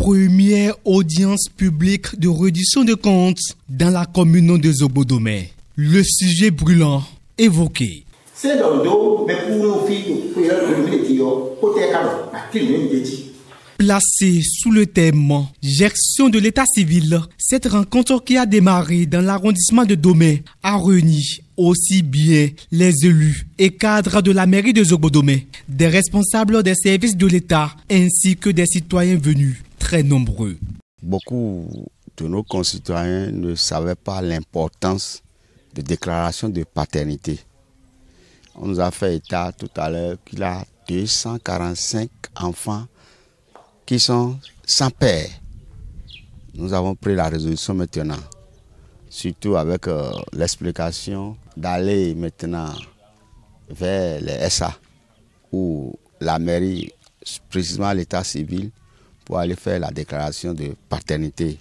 Première audience publique de reddition de comptes dans la commune de Zogbodomé. Le sujet brûlant évoqué. Placée sous le thème « Gestion de l'état civil », cette rencontre qui a démarré dans l'arrondissement de Domé a réuni aussi bien les élus et cadres de la mairie de Zogbodomé, des responsables des services de l'État ainsi que des citoyens venus très nombreux. Beaucoup de nos concitoyens ne savaient pas l'importance de déclaration de paternité. On nous a fait état tout à l'heure qu'il y a 245 enfants qui sont sans père. Nous avons pris la résolution maintenant, surtout avec l'explication d'aller maintenant vers les SA ou la mairie, précisément l'état civil, pour aller faire la déclaration de paternité,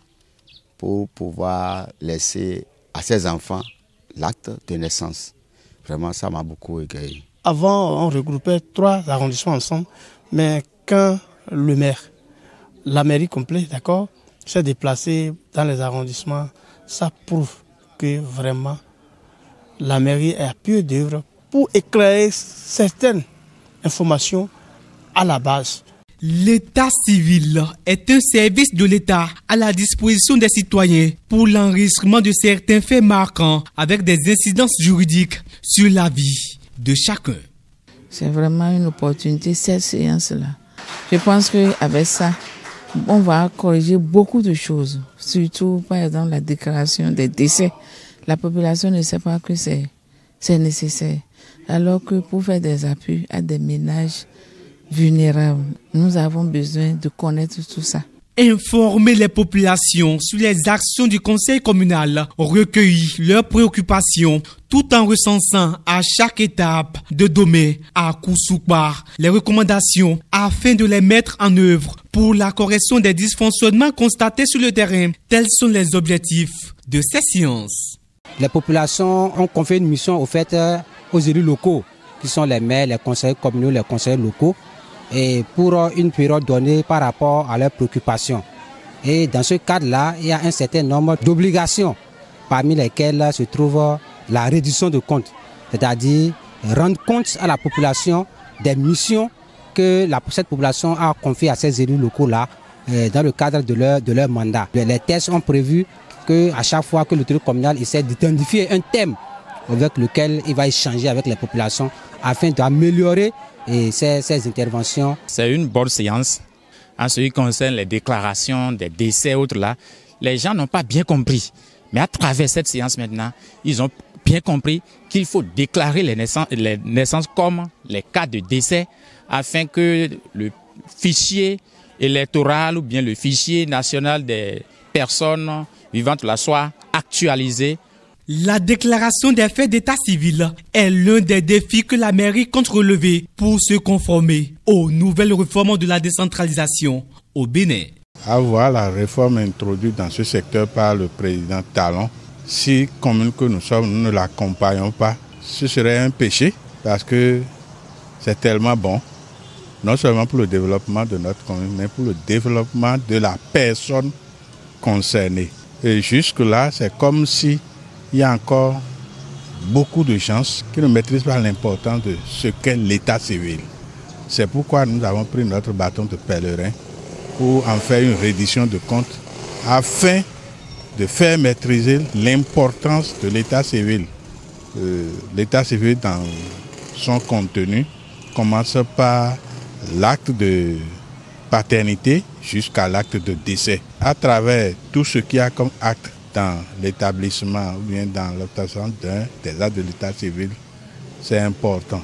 pour pouvoir laisser à ces enfants l'acte de naissance. Vraiment, ça m'a beaucoup égayé. Avant, on regroupait 3 arrondissements ensemble, mais quand le maire, la mairie complète, d'accord, s'est déplacé dans les arrondissements, ça prouve que vraiment la mairie a pied d'œuvre pour éclairer certaines informations à la base. L'état civil est un service de l'État à la disposition des citoyens pour l'enregistrement de certains faits marquants avec des incidences juridiques sur la vie de chacun. C'est vraiment une opportunité, cette séance-là. Je pense qu'avec ça, on va corriger beaucoup de choses, surtout par exemple la déclaration des décès. La population ne sait pas que c'est nécessaire, alors que pour faire des appuis à des ménages vulnérables, nous avons besoin de connaître tout ça. Informer les populations sur les actions du conseil communal, recueillir leurs préoccupations tout en recensant à chaque étape de Domé à Kousoukba les recommandations afin de les mettre en œuvre pour la correction des dysfonctionnements constatés sur le terrain. Tels sont les objectifs de ces séances. Les populations ont confié une mission aux élus locaux, qui sont les maires, les conseillers communaux, les conseillers locaux, et pour une période donnée par rapport à leurs préoccupations. Et dans ce cadre-là, il y a un certain nombre d'obligations, parmi lesquelles se trouve la reddition de comptes, c'est-à-dire rendre compte à la population des missions que cette population a confiées à ces élus locaux-là dans le cadre de leur mandat. Les tests ont prévu qu'à chaque fois que l'autorité communale essaie d'identifier un thème avec lequel il va échanger avec les populations afin d'améliorer ces interventions. C'est une bonne séance en ce qui concerne les déclarations des décès autres là. Les gens n'ont pas bien compris. Mais à travers cette séance maintenant, ils ont bien compris qu'il faut déclarer les naissances comme les cas de décès afin que le fichier électoral ou bien le fichier national des personnes vivantes là soit actualisé. La déclaration des faits d'état civil est l'un des défis que la mairie compte relever pour se conformer aux nouvelles réformes de la décentralisation au Bénin. À voir la réforme introduite dans ce secteur par le président Talon, si commune que nous sommes, nous ne l'accompagnons pas, ce serait un péché parce que c'est tellement bon, non seulement pour le développement de notre commune, mais pour le développement de la personne concernée. Et jusque-là, c'est comme si il y a encore beaucoup de gens qui ne maîtrisent pas l'importance de ce qu'est l'état civil. C'est pourquoi nous avons pris notre bâton de pèlerin pour en faire une reddition de comptes afin de faire maîtriser l'importance de l'état civil. L'état civil dans son contenu commence par l'acte de paternité jusqu'à l'acte de décès. À travers tout ce qu'il y a comme acte dans l'établissement ou bien dans l'obtention des actes de l'état civil, c'est important.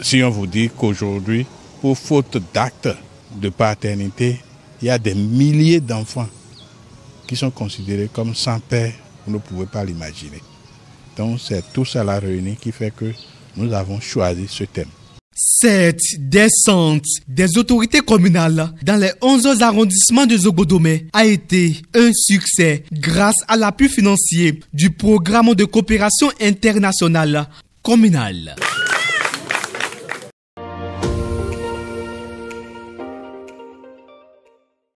Si on vous dit qu'aujourd'hui, pour faute d'acte de paternité, il y a des milliers d'enfants qui sont considérés comme sans père, vous ne pouvez pas l'imaginer. Donc c'est tout cela réuni qui fait que nous avons choisi ce thème. Cette descente des autorités communales dans les 11 arrondissements de Zogbodomé a été un succès grâce à l'appui financier du programme de coopération internationale communale.